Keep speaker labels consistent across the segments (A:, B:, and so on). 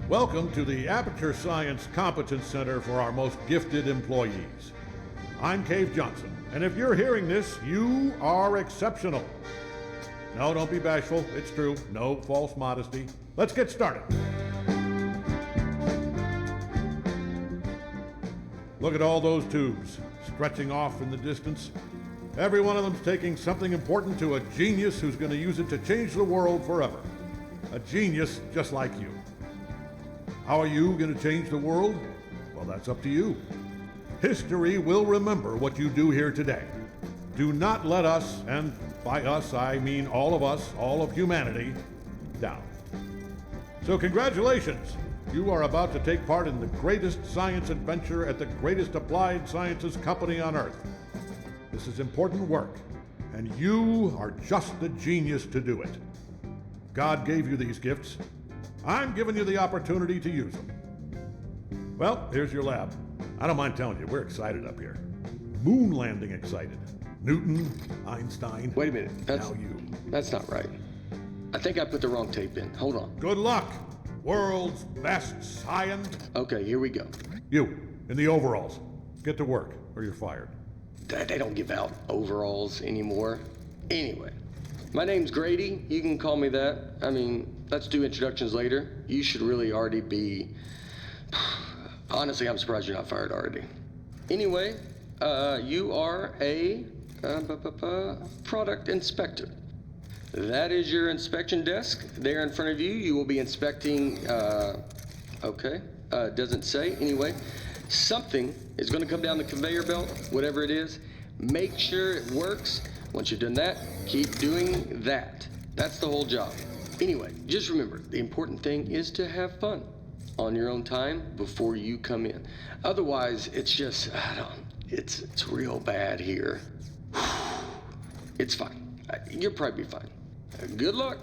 A: Welcome to the Aperture Science Competence Center for our most gifted employees. I'm Cave Johnson, and if you're hearing this, you are exceptional. No, don't be bashful. It's true. No false modesty. Let's get started. Look at all those tubes stretching off in the distance. Every one of them's taking something important to a genius who's going to use it to change the world forever. A genius just like you. How are you going to change the world? Well, that's up to you. History will remember what you do here today. Do not let us, and by us I mean all of us, all of humanity, down. So congratulations! You are about to take part in the greatest science adventure at the greatest applied sciences company on Earth. This is important work, and you are just the genius to do it. God gave you these gifts. I'm giving you the opportunity to use them. Well, here's your lab. I don't mind telling you, we're excited up here. Moon landing excited. Newton, Einstein.
B: Wait a minute.
A: Now you.
B: That's not right. I think I put the wrong tape in. Hold on.
A: Good luck. World's best science.
B: Okay, here we go.
A: You, in the overalls. Get to work, or you're fired.
B: They don't give out overalls anymore. Anyway, my name's Grady. You can call me that. I mean, let's do introductions later. You should really already be... Honestly, I'm surprised you're not fired already. Anyway, you are a product inspector. That is your inspection desk. There in front of you, you will be inspecting, doesn't say. Anyway, something is going to come down the conveyor belt, whatever it is. Make sure it works. Once you've done that, keep doing that. That's the whole job. Anyway, just remember, the important thing is to have fun on your own time before you come in. Otherwise, it's just, it's real bad here. It's fine. You'll probably be fine. Good luck.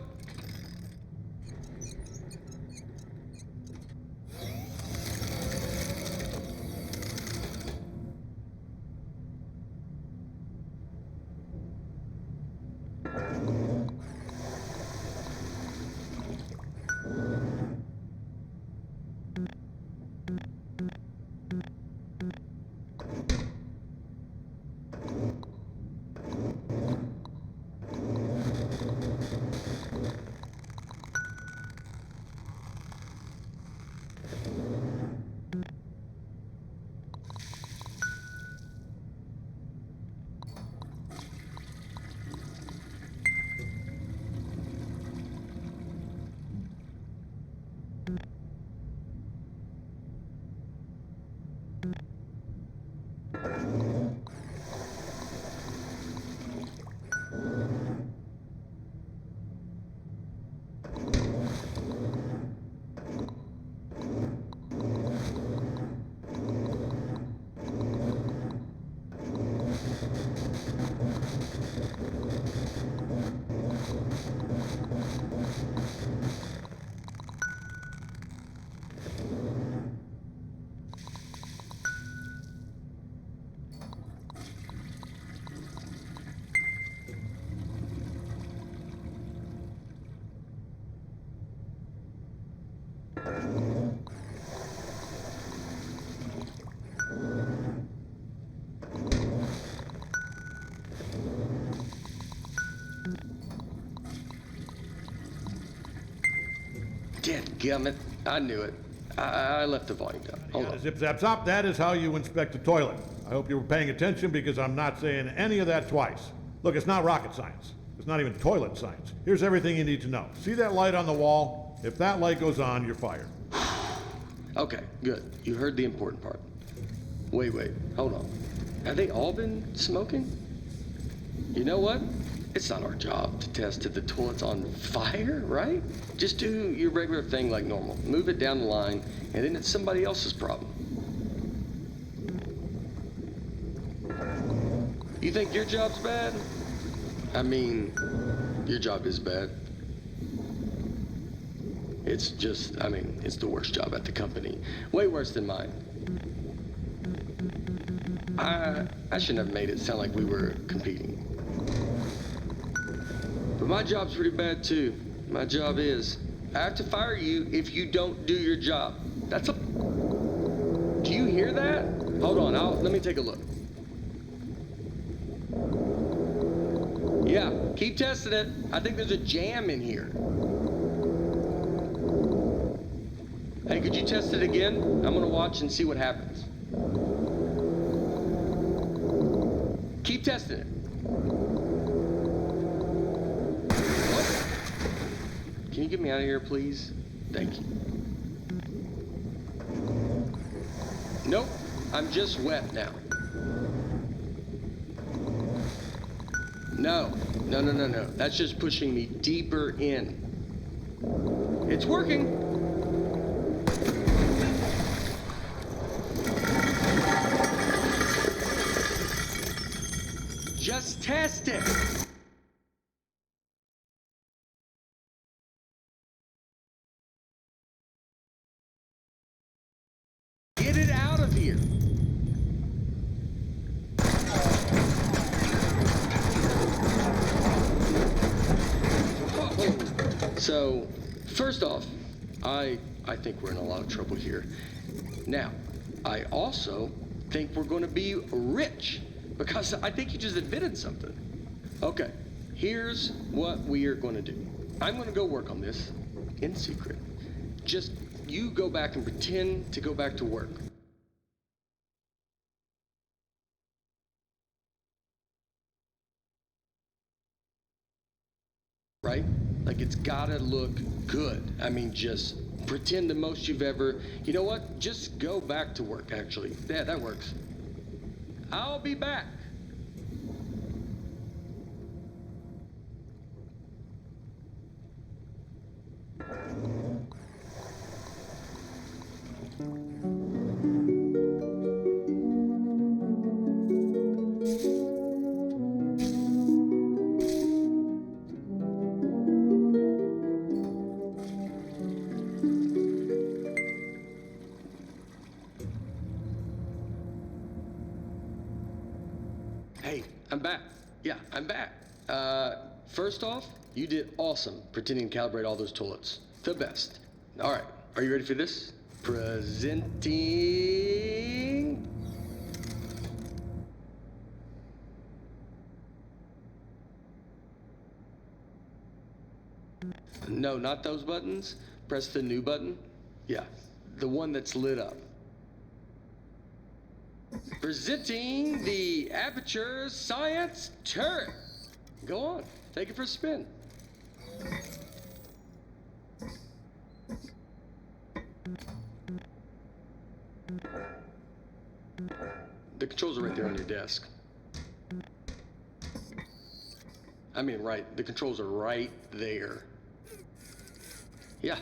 B: Dadgummit, I knew it. I left the volume down. Hold on.
A: Zip, zap, zop. That is how you inspect a toilet. I hope you were paying attention because I'm not saying any of that twice. Look, it's not rocket science. It's not even toilet science. Here's everything you need to know. See that light on the wall? If that light goes on, you're fired.
B: Okay, good. You heard the important part. Wait, hold on. Have they all been smoking? You know what? It's not our job to test if the toilet's on fire, right? Just do your regular thing like normal. Move it down the line, and then it's somebody else's problem. You think your job's bad? I mean, your job is bad. It's just, it's the worst job at the company. Way worse than mine. I shouldn't have made it sound like we were competing. But my job's pretty bad too. My job is, I have to fire you if you don't do your job. That's a... Do you hear that? Hold on, let me take a look. Yeah, keep testing it. I think there's a jam in here. Hey, could you test it again? I'm gonna watch and see what happens. Keep testing it. Oh. Can you get me out of here, please? Thank you. Nope, I'm just wet now. No. That's just pushing me deeper in. It's working. Just test it. Get it out of here. So, first off, I think we're in a lot of trouble here. Now, I also think we're going to be rich because I think you just admitted something. Okay, here's what we are going to do. I'm going to go work on this in secret. Just you go back and pretend to go back to work. Right? Like it's gotta look good. I mean, just pretend the most you've ever, you know what? Just go back to work, actually. Yeah, that works. I'll be back. Hey, I'm back. Yeah, I'm back. First off, you did awesome pretending to calibrate all those toilets. The best. All right, are you ready for this? Presenting. No, not those buttons. Press the new button. Yeah, the one that's lit up. Presenting the Aperture Science Turret. Go on, take it for a spin. The controls are right there on your desk. I mean, right, the controls are right there. Yeah,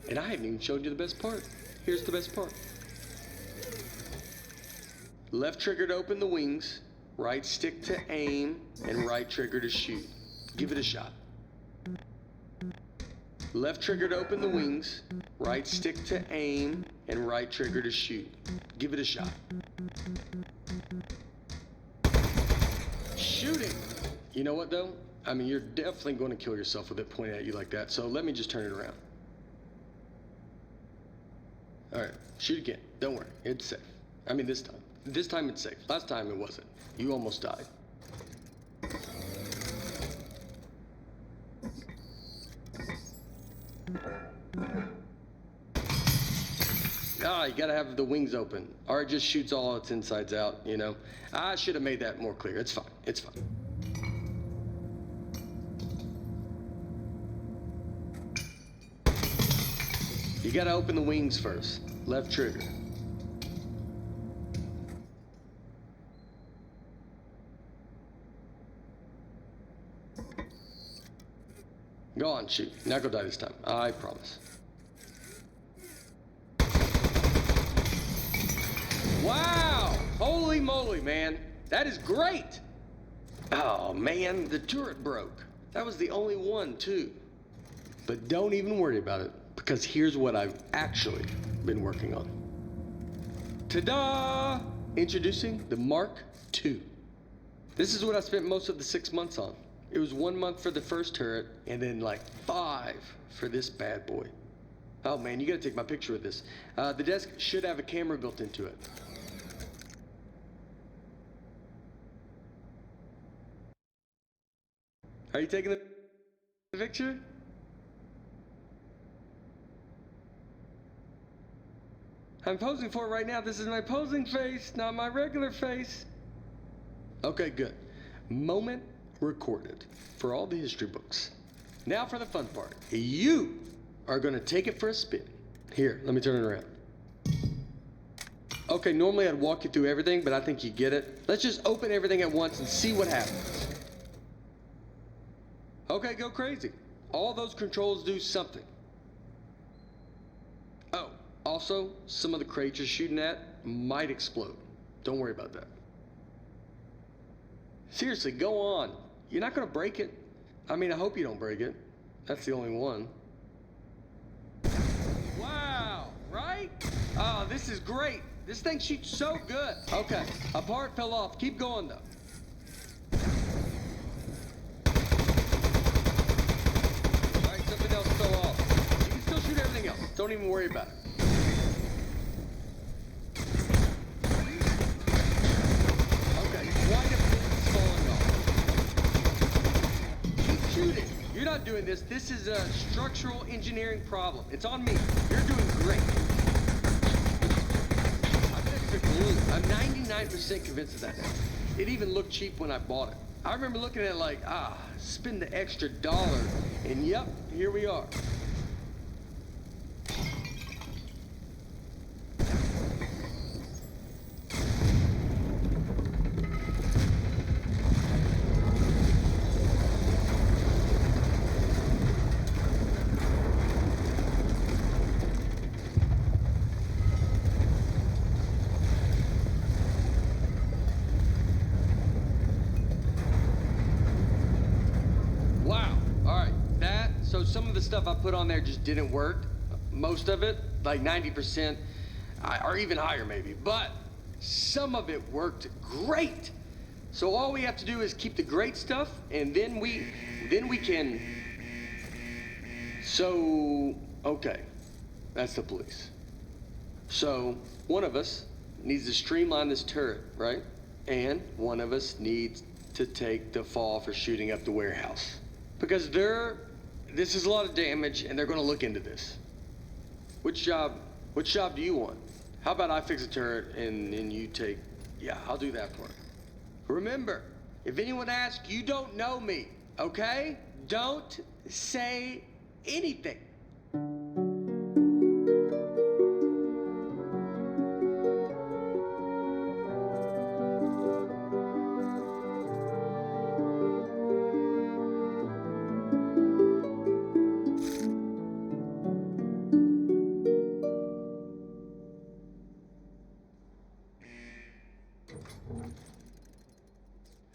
B: and I haven't even showed you the best part. Here's the best part. Left trigger to open the wings, right stick to aim, and right trigger to shoot. Give it a shot. Left trigger to open the wings, right stick to aim, and right trigger to shoot. Give it a shot. Shooting! You know what though? I mean, you're definitely going to kill yourself with it pointed at you like that, so let me just turn it around. Alright, shoot again. Don't worry, it's safe. I mean, this time. This time it's safe. Last time it wasn't. You almost died. Ah, you gotta have the wings open, or it just shoots all its insides out, you know? I should have made that more clear. It's fine. It's fine. You gotta open the wings first. Left trigger. Go on, shoot. Not gonna die this time. I promise. Wow! Holy moly, man. That is great! Oh, man, the turret broke. That was the only one, too. But don't even worry about it, because here's what I've actually been working on. Ta-da! Introducing the Mark II. This is what I spent most of the 6 months on. It was 1 month for the first turret, and then like 5 for this bad boy. Oh man, you gotta take my picture with this. The desk should have a camera built into it. Are you taking the picture? I'm posing for it right now. This is my posing face, not my regular face. Okay, good. Moment recorded for all the history books. Now for the fun part. You are gonna take it for a spin. Here, let me turn it around. Okay, normally I'd walk you through everything, but I think you get it. Let's just open everything at once and see what happens. Okay, go crazy. All those controls do something. Oh, also, some of the crates you're shooting at might explode. Don't worry about that. Seriously, go on. You're not gonna break it. I mean, I hope you don't break it. That's the only one. Wow, right? Oh, this is great. This thing shoots so good. Okay, a part fell off. Keep going, though. All right, something else fell off. You can still shoot everything else. Don't even worry about it. Okay, quite a bit is falling off. Keep shooting. You're not doing this. This is a structural engineering problem. It's on me. You're doing great. I bet it's the glue. I'm 99% convinced of that. It even looked cheap when I bought it. I remember looking at it like, spend the extra $1, and yep, here we are. So some of the stuff I put on there just didn't work. Most of it, like 90%, or even higher maybe. But some of it worked great. So all we have to do is keep the great stuff, and then we can. So okay, that's the police. So one of us needs to streamline this turret, right? And one of us needs to take the fall for shooting up the warehouse, because this is a lot of damage, and they're going to look into this. Which job do you want? How about I fix a turret and you take... Yeah, I'll do that part. Remember, if anyone asks, you don't know me, okay? Don't say anything.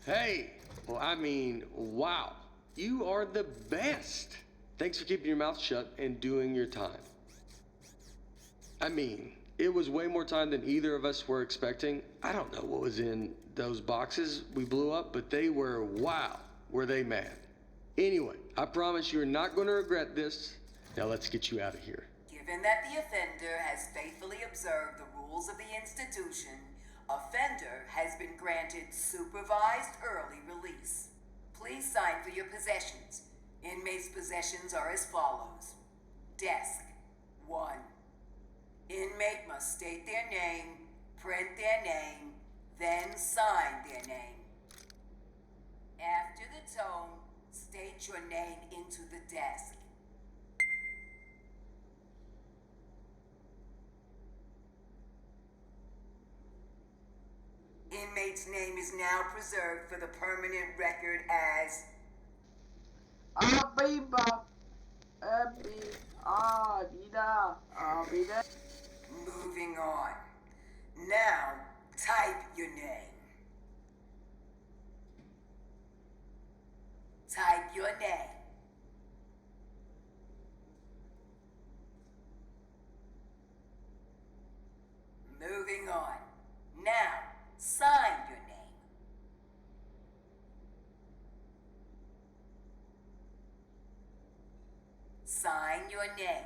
B: Hey, well, I mean, wow. You are the best. Thanks for keeping your mouth shut and doing your time. I mean, it was way more time than either of us were expecting. I don't know what was in those boxes we blew up, but they were, wow, were they mad. Anyway, I promise you're not going to regret this. Now let's get you out of here.
C: Given that the offender has faithfully observed the rules of the institution, offender has been granted supervised early release. Please sign for your possessions. Inmates' possessions are as follows. Desk 1. Inmate must state their name, print their name, then sign their name. After the tone, state your name into the desk. Inmate's name is now preserved for the permanent record as
D: Abiba, Abida, Abida.
C: moving on. Now, type your name. Type your name. Moving on. Now, sign your name. your name.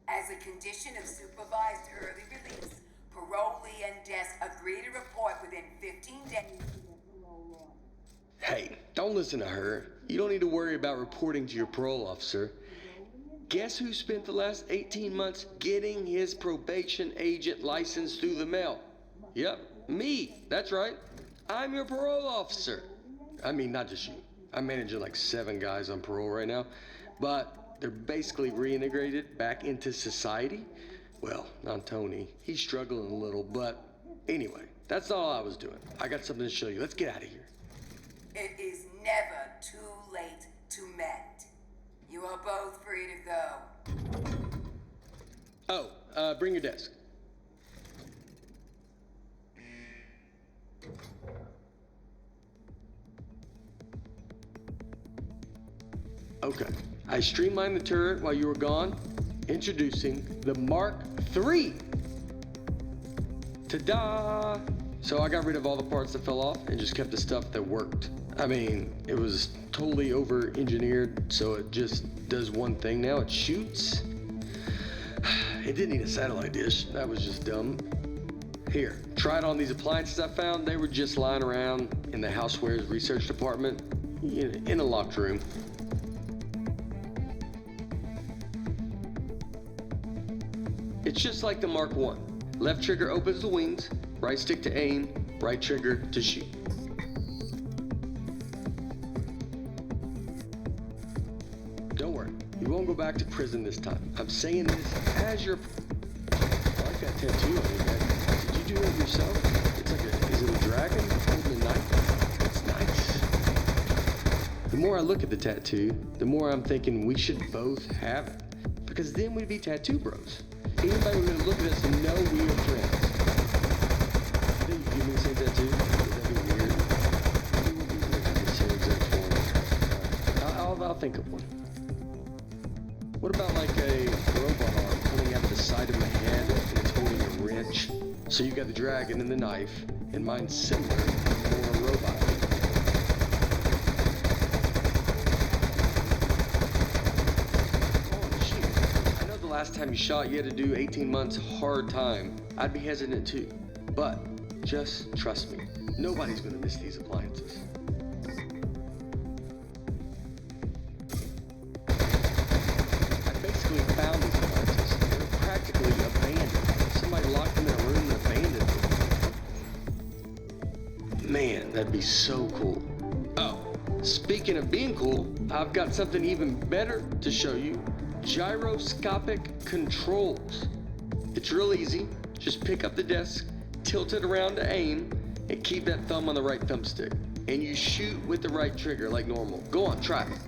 C: As a condition of supervised early release, parolee and desk agree to report within 15 days.
B: Hey, don't listen to her. You don't need to worry about reporting to your parole officer. Guess who spent the last 18 months getting his probation agent license through the mail? Yep, me. That's right. I'm your parole officer. I mean, not just you. I'm managing like 7 guys on parole right now, but they're basically reintegrated back into society. Well, not Tony. He's struggling a little, but anyway, that's all I was doing. I got something to show you. Let's get out of here.
C: It is never too late to mend. You are both free to go.
B: Oh, bring your desk. Okay. I streamlined the turret while you were gone. Introducing the Mark III. Ta-da! So I got rid of all the parts that fell off and just kept the stuff that worked. I mean, it was totally over-engineered, so it just does one thing now. It shoots. It didn't need a satellite dish. That was just dumb. Here, try it on these appliances I found. They were just lying around in the housewares research department in a locked room. It's just like the Mark I. Left trigger opens the wings, right stick to aim, right trigger to shoot. Don't worry, you won't go back to prison this time. I'm saying this as your... I like that tattoo on your head. Did you do it yourself? It's like is it a dragon holding a knife? It's nice. The more I look at the tattoo, the more I'm thinking we should both have it. Because then we'd be tattoo bros. Anybody would look at us and know we are friends. I think you give me the same tattoo. Would that be weird? Maybe we'll be looking at the same exact form. I'll think of one. What about like a robot arm coming out of the side of my head and it's holding a wrench? So you got the dragon and the knife, and mine's similar for a robot. Last time you shot, you had to do 18 months hard time. I'd be hesitant too. But just trust me, nobody's gonna miss these appliances. I basically found these appliances. They were practically abandoned. Somebody locked them in a room and abandoned them. Man, that'd be so cool. Oh, speaking of being cool, I've got something even better to show you. Gyroscopic controls. It's real easy. Just pick up the desk, tilt it around to aim, and keep that thumb on the right thumbstick. And you shoot with the right trigger like normal. Go on, try it.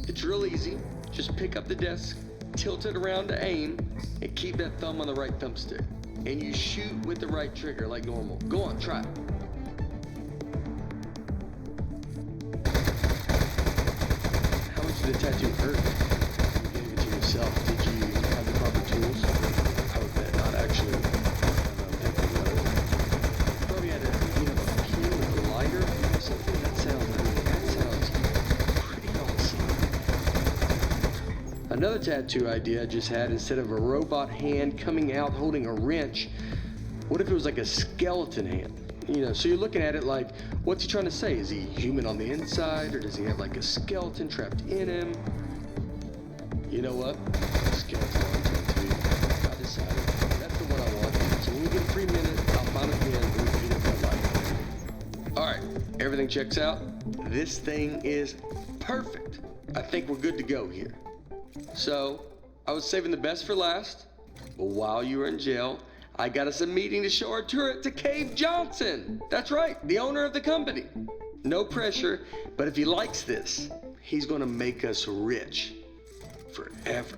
B: It's real easy. Just pick up the desk, tilt it around to aim, and keep that thumb on the right thumbstick. And you shoot with the right trigger like normal. Go on, try it. The tattoo hurt. You gave it to yourself. Did you have the proper tools? I would bet not, actually. Probably had a pin with a lighter or something. That sounds pretty awesome. Another tattoo idea I just had, instead of a robot hand coming out holding a wrench, what if it was like a skeleton hand? So you're looking at it like, what's he trying to say? Is he human on the inside, or does he have like a skeleton trapped in him? You know what? Skeleton on tattoo. I decided. That's the one I want. So when we get a free minute, I'll find a pen and we'll get it that light. Alright, everything checks out. This thing is perfect. I think we're good to go here. So, I was saving the best for last, but while you were in jail, I got us a meeting to show our turret to Cave Johnson. That's right, the owner of the company. No pressure, but if he likes this, he's gonna make us rich. forever.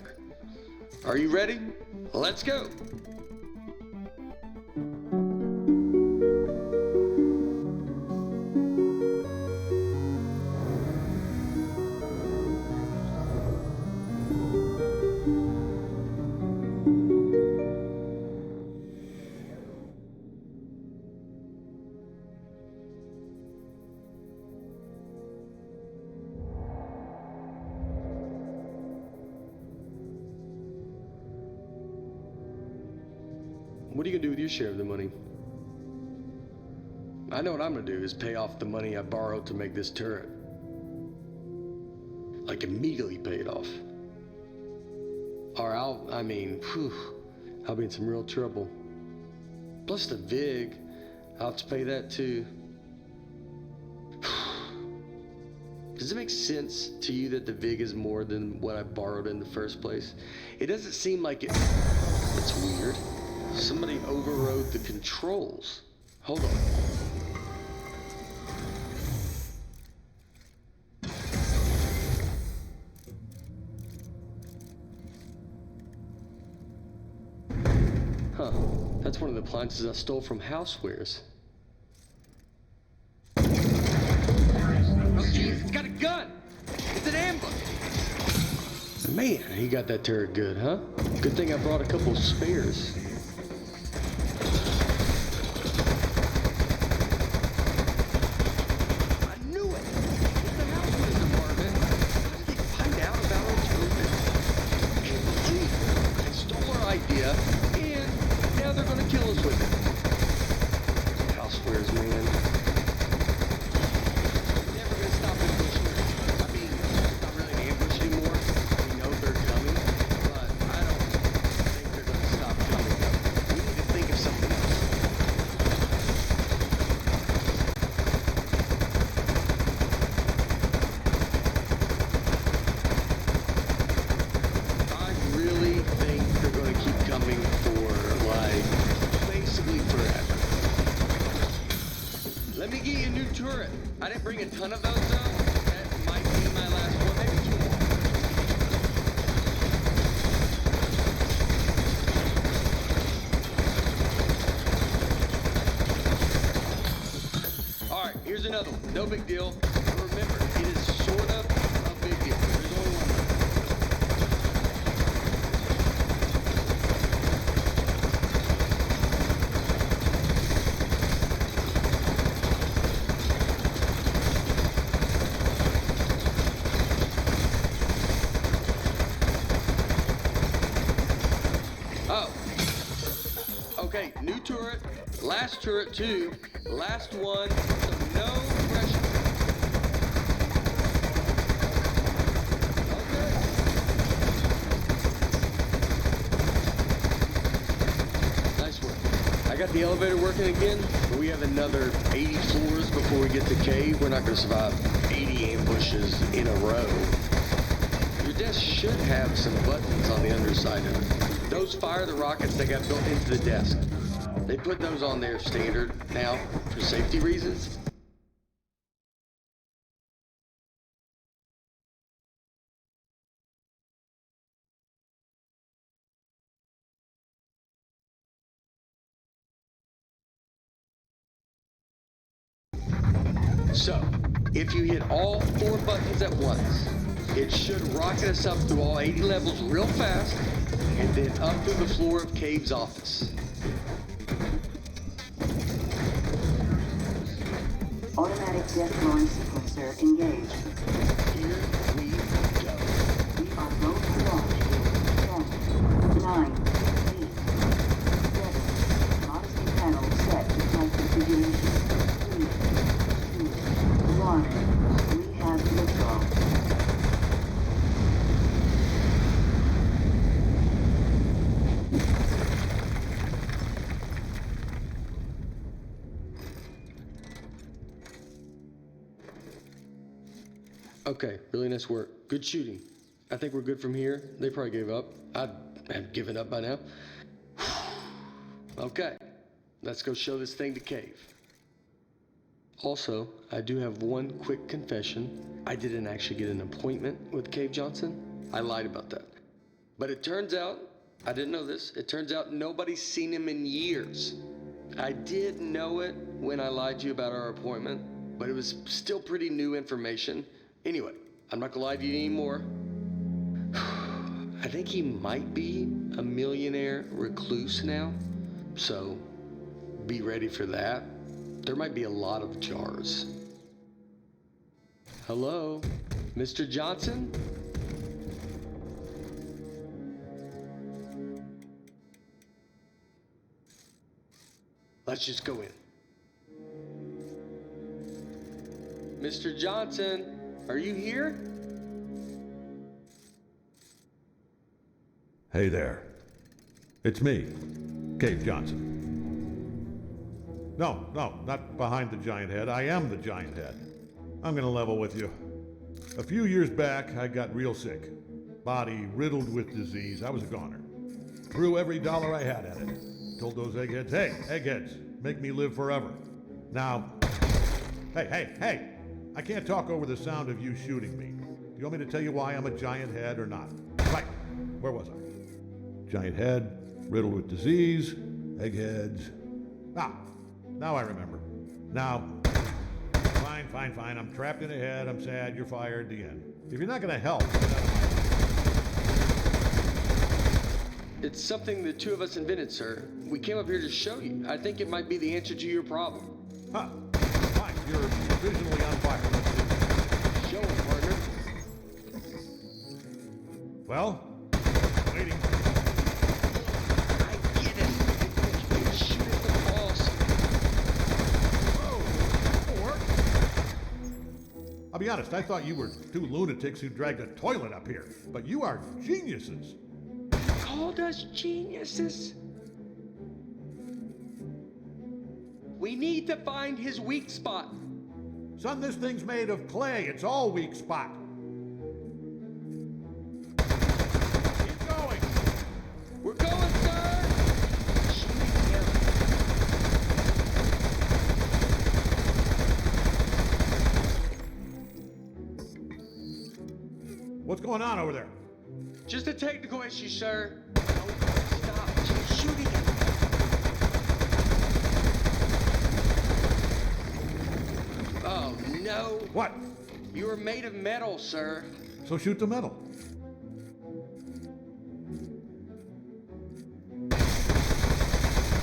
B: Are you ready? Let's go. What are you gonna do with your share of the money? I know what I'm gonna do is pay off the money I borrowed to make this turret. Like immediately pay it off. Or I'll be in some real trouble. Plus the VIG, I'll have to pay that too. Does it make sense to you that the VIG is more than what I borrowed in the first place? It doesn't seem like it. That's weird. Somebody overrode the controls. Hold on. Huh. That's one of the appliances I stole from Housewares. Oh, jeez, it's got a gun! It's an ambush! Man, he got that turret good, huh? Good thing I brought a couple spares. I didn't bring a ton of those though. That might be my last one, maybe two more. Alright, here's another one. No big deal. But remember, it is sort of a big deal. There's only one. Okay, new turret, last turret too, last one, so no pressure. Okay. Nice work. I got the elevator working again, but we have another 80 floors before we get to cave. We're not going to survive 80 ambushes in a row. Your desk should have some buttons on the underside of it. Those fire the rockets that got built into the desk. They put those on there standard now for safety reasons. So, if you hit all 4 buttons at once, it should rocket us up through all 80 levels real fast, and then up through the floor of Cave's office.
E: Automatic death line sequencer engaged.
B: Here we go.
E: We are going to launch in 10, 9, 8, 7. Odyssey panel set to flight configuration. 3, 2, 1. We have liftoff.
B: Okay, really nice work. Good shooting. I think we're good from here. They probably gave up. I'd have given up by now. Okay, let's go show this thing to Cave. Also, I do have one quick confession. I didn't actually get an appointment with Cave Johnson. I lied about that. But it turns out, I didn't know this, it turns out nobody's seen him in years. I did know it when I lied to you about our appointment, but it was still pretty new information. Anyway, I'm not gonna lie to you anymore. I think he might be a millionaire recluse now, so be ready for that. There might be a lot of jars. Hello, Mr. Johnson? Let's just go in. Mr. Johnson, are you here?
A: Hey there. It's me, Cave Johnson. No, not behind the giant head. I am the giant head. I'm gonna level with you. A few years back, I got real sick. Body riddled with disease. I was a goner. Threw every dollar I had at it. Told those eggheads, hey, eggheads, make me live forever. Now, hey, I can't talk over the sound of you shooting me. Do you want me to tell you why I'm a giant head or not? Right, where was I? Giant head, riddled with disease, eggheads. Now I remember. Now, fine. I'm trapped in a head. I'm sad. You're fired. The end. If you're not going to help,
B: It's something the two of us invented, sir. We came up here to show you. I think it might be the answer to your problem.
A: Fine. You're provisionally on fire.
B: Show him, partner.
A: Well, waiting.
B: I get it. You can shoot at the boss.
A: Or, I'll be honest, I thought you were two lunatics who dragged a toilet up here, but you are geniuses.
B: Called us geniuses. We need to find his weak spot.
A: Son, this thing's made of clay. It's all weak spot. Keep going.
B: We're going, sir. Shooting him.
A: What's going on over there?
B: Just a technical issue, sir. Don't stop. Keep shooting him. Oh, no.
A: What?
B: You are made of metal, sir.
A: So shoot the metal.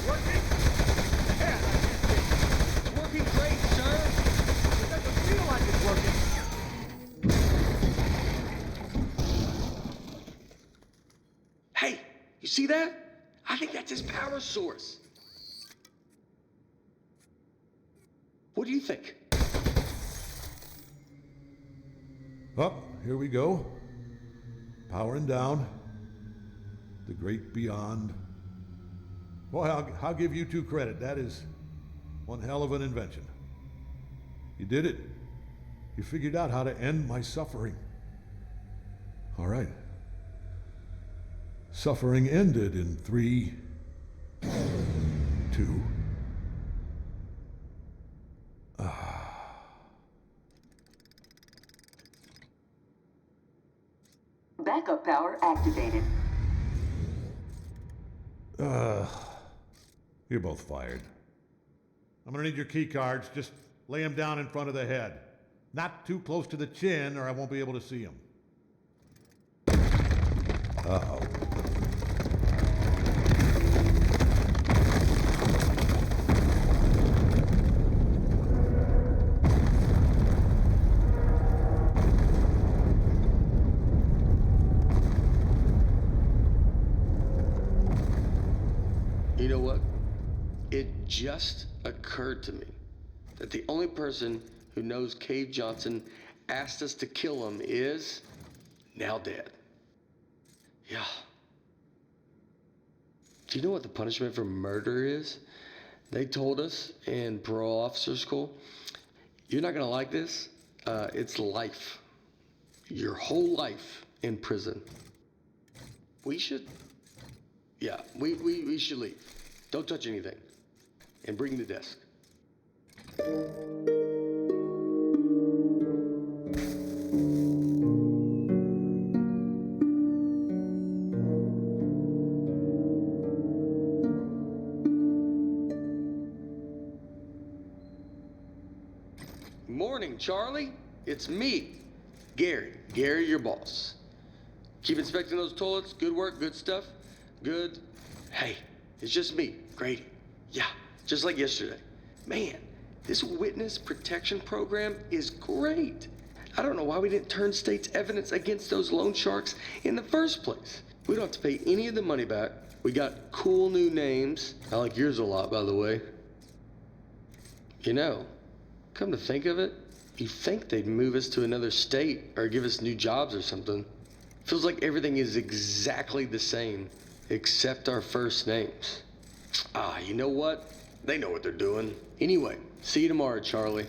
A: Working? Yeah, I can't see.
B: It's working great, sir.
A: It doesn't feel like it's working.
B: Hey, you see that? I think that's his power source. What do you think?
A: Up, here we go. Powering down. The great beyond. Boy, I'll give you two credit. That is one hell of an invention. You did it. You figured out how to end my suffering. All right. Suffering ended in 3, 2.
E: Backup power activated.
A: You're both fired. I'm gonna need your key cards. Just lay them down in front of the head. Not too close to the chin, or I won't be able to see them. Uh-oh.
B: You know what? It just occurred to me that the only person who knows Cave Johnson asked us to kill him is now dead. Yeah. Do you know what the punishment for murder is? They told us in parole officer school, you're not gonna like this. It's life. Your whole life in prison. We should leave. Don't touch anything. And bring the desk. Morning, Charlie. It's me, Gary. Gary, your boss. Keep inspecting those toilets. Good work, good stuff. Good. Hey, it's just me, Grady. Yeah, just like yesterday. Man, this witness protection program is great. I don't know why we didn't turn state's evidence against those loan sharks in the first place. We don't have to pay any of the money back. We got cool new names. I like yours a lot, by the way. You know, come to think of it, you'd think they'd move us to another state or give us new jobs or something. Feels like everything is exactly the same, except our first names. Ah, you know what? They know what they're doing. Anyway, see you tomorrow, Charlie.